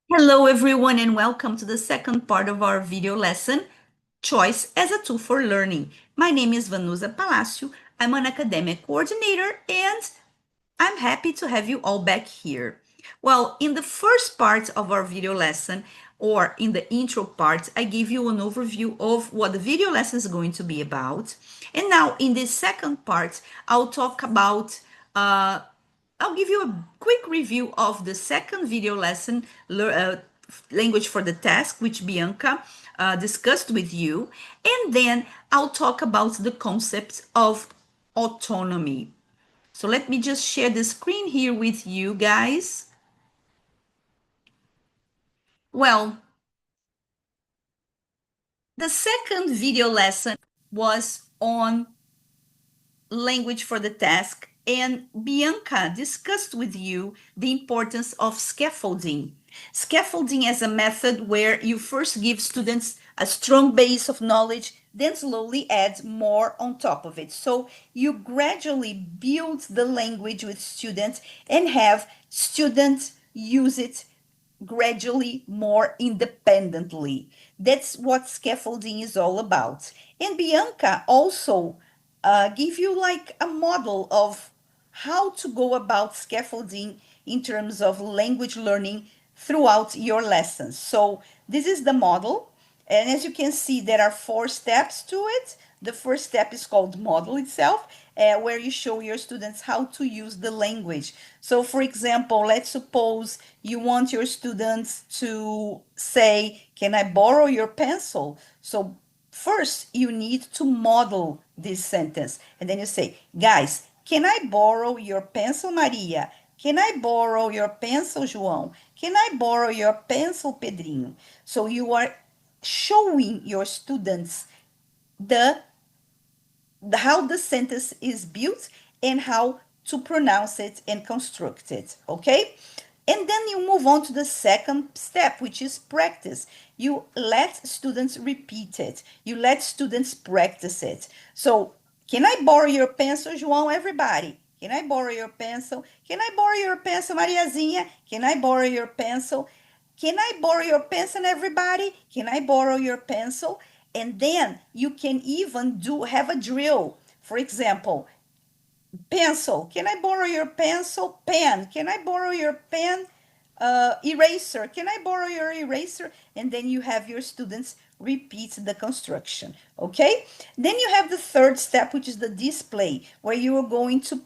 Hello everyone and welcome to the second part of our video lesson, Choice as a Tool for Learning. My name is Vanusa Palacio. I'm an academic coordinator and I'm happy to have you all back here. Well, in the first part of our video lesson, or in the intro part, I gave you an overview of what the video lesson is going to be about. And now in this second part, I'll talk about I'll give you a quick review of the second video lesson, Language for the Task, which Bianca discussed with you. And then I'll talk about the concept of autonomy. So let me just share the screen here with you guys. Well, the second video lesson was on language for the task, and Bianca discussed with you the importance of scaffolding. Scaffolding as a method where you first give students a strong base of knowledge, then slowly add more on top of it. So you gradually build the language with students and have students use it gradually more independently. That's what scaffolding is all about. And Bianca also give you like a model of how to go about scaffolding in terms of language learning throughout your lessons. So this is the model. And as you can see, there are 4 steps to it. The first step is called model itself, where you show your students how to use the language. So, for example, let's suppose you want your students to say, "Can I borrow your pencil?" So, first, you need to model this sentence. And then you say, "Guys, can I borrow your pencil, Maria? Can I borrow your pencil, João? Can I borrow your pencil, Pedrinho?" So you are showing your students the how the sentence is built and how to pronounce it and construct it, okay? And then you move on to the second step, which is practice. You let students repeat it. You let students practice it. So, can I borrow your pencil, João? Everybody. Can I borrow your pencil? Can I borrow your pencil, Mariazinha? Can I borrow your pencil? Can I borrow your pencil, everybody? Can I borrow your pencil? And then you can even have a drill. For example, pencil. Can I borrow your pencil? Pen. Can I borrow your pen? Eraser. Can I borrow your eraser? And then you have your students repeat the construction. Okay? Then you have the third step, which is the display, where you are going to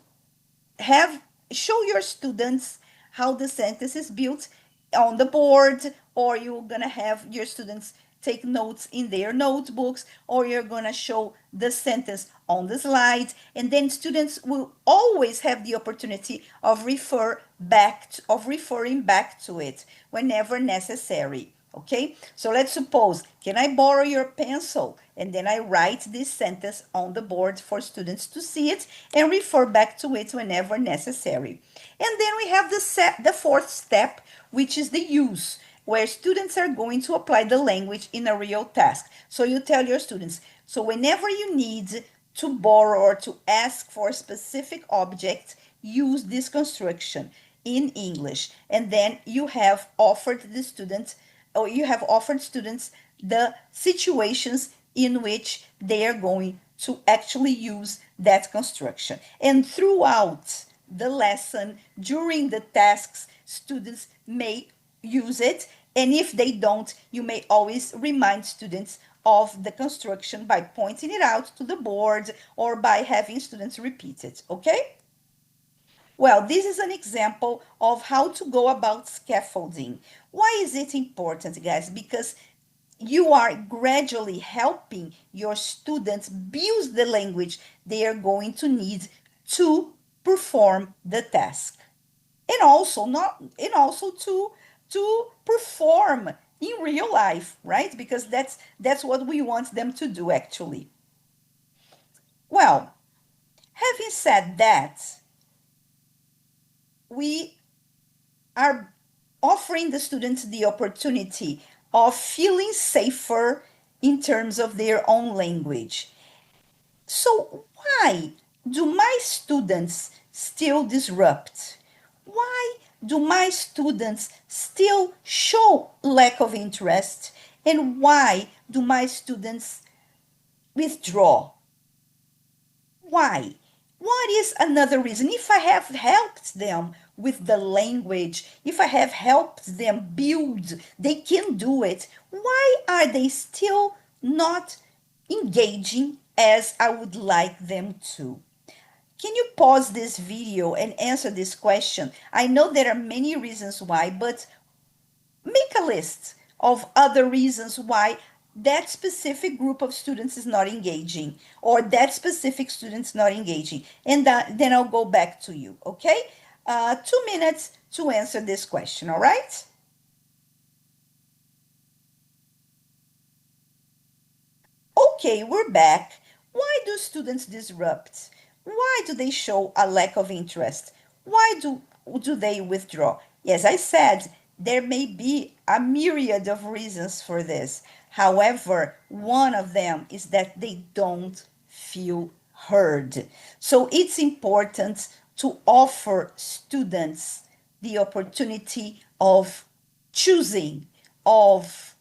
show your students how the sentence is built on the board, or you're gonna have your students take notes in their notebooks, or you're gonna show the sentence on the slide, and then students will always have the opportunity of referring back to it whenever necessary. Okay, so let's suppose, can I borrow your pencil? And then I write this sentence on the board for students to see it and refer back to it whenever necessary. And then we have the fourth step, which is the use, where students are going to apply the language in a real task. So you tell your students, so whenever you need to borrow or to ask for a specific object, use this construction in English. And then you have offered the students, or you have offered students the situations in which they are going to actually use that construction. And throughout the lesson, during the tasks, students may use it. And if they don't, you may always remind students of the construction by pointing it out to the board or by having students repeat it, okay? Well, this is an example of how to go about scaffolding. Why is it important, guys? Because you are gradually helping your students build the language they are going to need to perform the task. And also not and also to perform in real life, right? Because that's what we want them to do actually. Well, having said that, we are offering the students the opportunity of feeling safer in terms of their own language. So, why do my students still disrupt? Why do my students still show lack of interest? And why do my students withdraw? Why? What is another reason? If I have helped them with the language, if I have helped them build, they can do it. Why are they still not engaging as I would like them to? Can you pause this video and answer this question? I know there are many reasons why, but make a list of other reasons why that specific group of students is not engaging or that specific student's not engaging. And then I'll go back to you, okay? 2 minutes to answer this question, all right? Okay, we're back. Why do students disrupt? Why do they show a lack of interest? Why do they withdraw? As I said, there may be a myriad of reasons for this. However, one of them is that they don't feel heard. So it's important to offer students the opportunity of choosing, of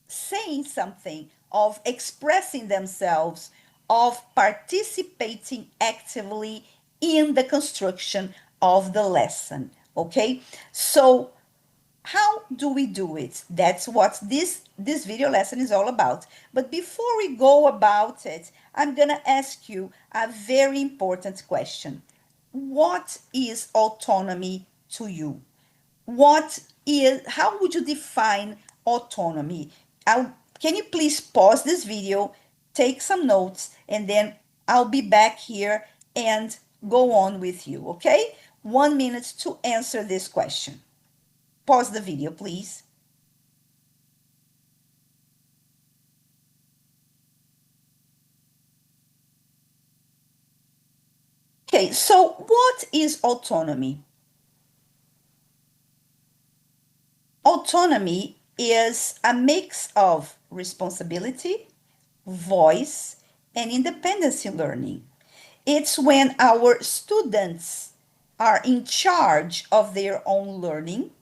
saying something, of expressing themselves, of participating actively in the construction of the lesson. Okay, so how do we do it? That's what this video lesson is all about. But before we go about it, I'm gonna ask you a very important question. What is autonomy to you? How would you define autonomy? Can you please pause this video, take some notes, and then I'll be back here and go on with you, okay? 1 minute to answer this question. Pause the video, please. Okay, so what is autonomy? Autonomy is a mix of responsibility, voice, and independence in learning. It's when our students are in charge of their own learning.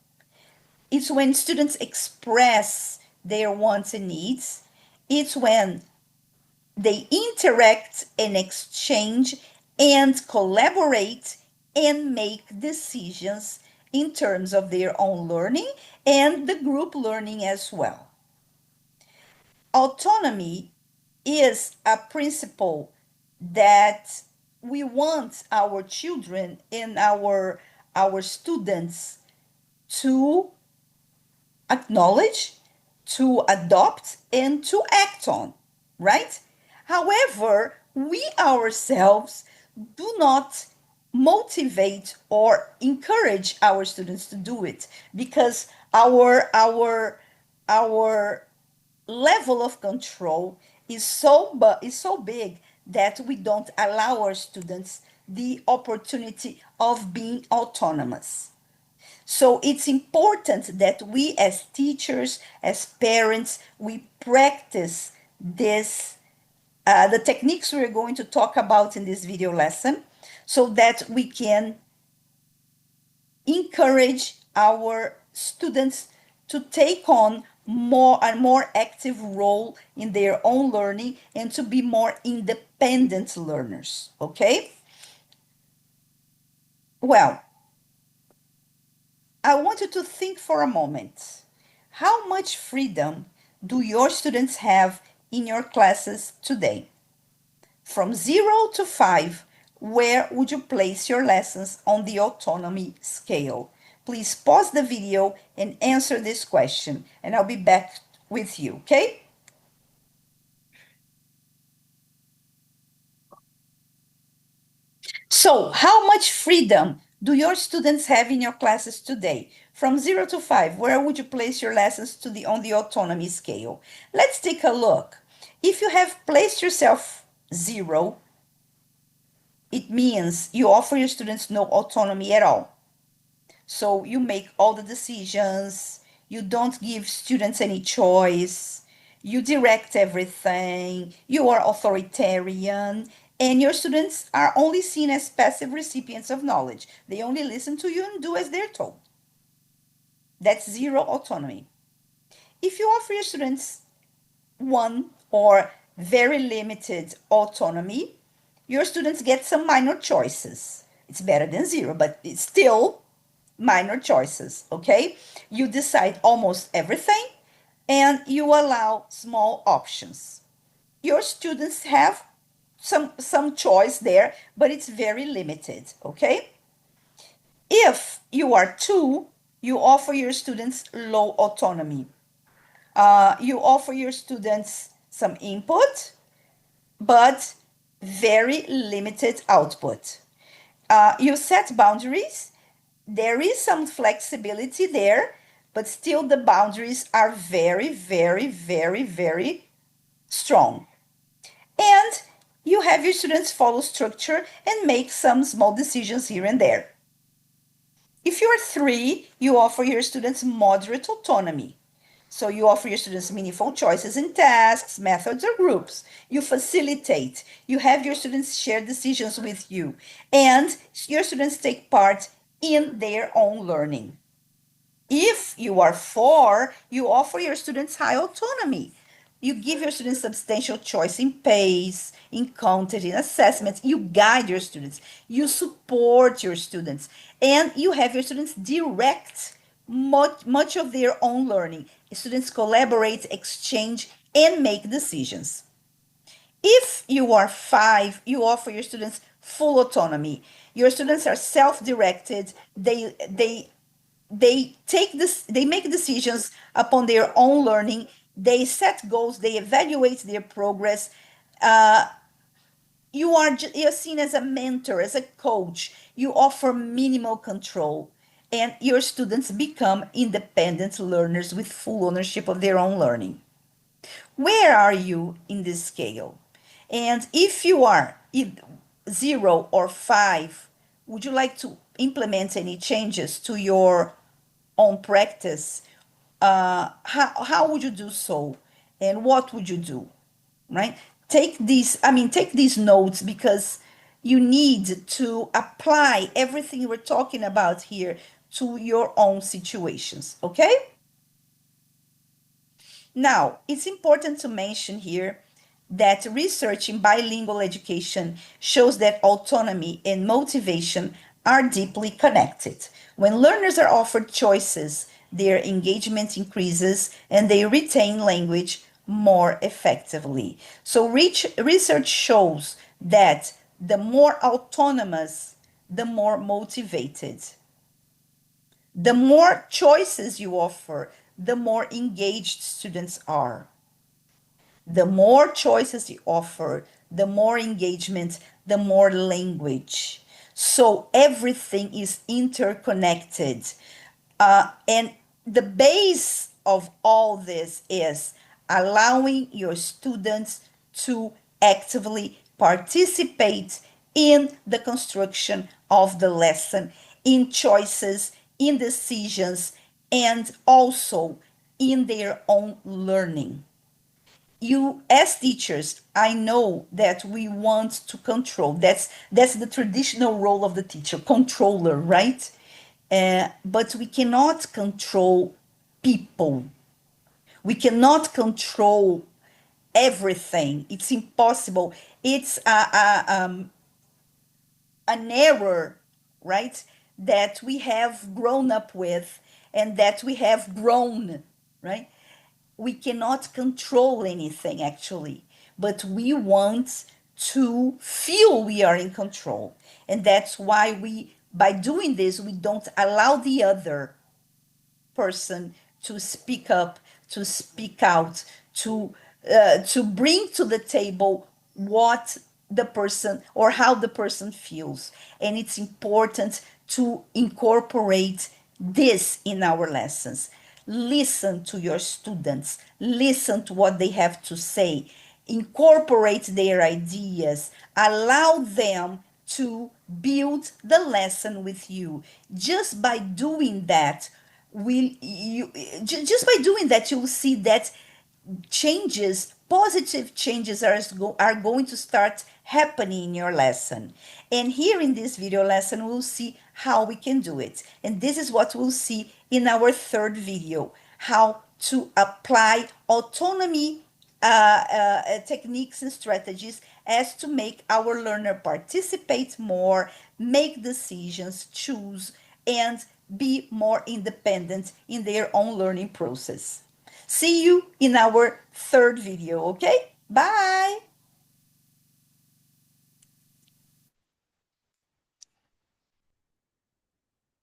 It's when students express their wants and needs. It's when they interact and exchange and collaborate and make decisions in terms of their own learning and the group learning as well. Autonomy is a principle that we want our children and our students to acknowledge, to adopt, and to act on, right? However, we ourselves do not motivate or encourage our students to do it because our level of control is so big that we don't allow our students the opportunity of being autonomous. So it's important that we as teachers, as parents, we practice the techniques we're going to talk about in this video lesson so that we can encourage our students to take on a more active role in their own learning and to be more independent learners. Okay? Well, I want you to think for a moment. How much freedom do your students have in your classes today? From 0 to 5, where would you place your lessons on the autonomy scale? Please pause the video and answer this question, and I'll be back with you, okay? So, how much freedom do your students have in your classes today? From 0 to 5, where would you place your lessons on the autonomy scale? Let's take a look. If you have placed yourself 0, it means you offer your students no autonomy at all. So you make all the decisions, you don't give students any choice, you direct everything, you are authoritarian, And your students are only seen as passive recipients of knowledge. They only listen to you and do as they're told. That's zero autonomy. If you offer your students one or very limited autonomy, your students get some minor choices. It's better than zero, but it's still minor choices, okay? You decide almost everything and you allow small options. Your students have some choice there, but it's very limited, okay? If you are two, you offer your students low autonomy. You offer your students some input, but very limited output. You set boundaries. There is some flexibility there, but still the boundaries are very, very, very, very strong. And you have your students follow structure and make some small decisions here and there. If you're three, you offer your students moderate autonomy. So you offer your students meaningful choices in tasks, methods, or groups. You facilitate. You have your students share decisions with you. And your students take part in their own learning. If you are four, you offer your students high autonomy. You give your students substantial choice in pace, in content, in assessments. You guide your students. You support your students. And you have your students direct much of their own learning. Students collaborate, exchange, and make decisions. If you are five, you offer your students full autonomy. Your students are self-directed. They make decisions upon their own learning. They set goals. They evaluate their progress. You're seen as a mentor, as a coach. You offer minimal control, and your students become independent learners with full ownership of their own learning. Where are you in this scale? And if you are zero or five, would you like to implement any changes to your own practice? How would you do so? And what would you do? Right? Take these notes because you need to apply everything we're talking about here to your own situations, okay? Now, it's important to mention here that research in bilingual education shows that autonomy and motivation are deeply connected. When learners are offered choices, their engagement increases and they retain language more effectively. So, research shows that the more autonomous, the more motivated. The more choices you offer, the more engaged students are. The more choices you offer, the more engagement, the more language. So everything is interconnected. And the base of all this is allowing your students to actively participate in the construction of the lesson, in choices, in decisions, and also in their own learning. You as teachers, I know that we want to control. That's the traditional role of the teacher, controller, right? But we cannot control people. We cannot control everything. It's impossible. It's an error, right? That we have grown up with and that we have grown, right? We cannot control anything actually, but we want to feel we are in control. And that's why by doing this, we don't allow the other person to speak up, to speak out, to bring to the table what the person or how the person feels. And it's important to incorporate this in our lessons. Listen to your students, listen to what they have to say, incorporate their ideas, allow them to build the lesson with you. Just by doing that, will you just by doing that you'll see that changes, positive changes are going to start happening in your lesson. And here in this video lesson, we'll see how we can do it. And this is what we'll see in our third video, how to apply autonomy techniques and strategies as to make our learner participate more, make decisions, choose, and be more independent in their own learning process. See you in our third video, okay? Bye!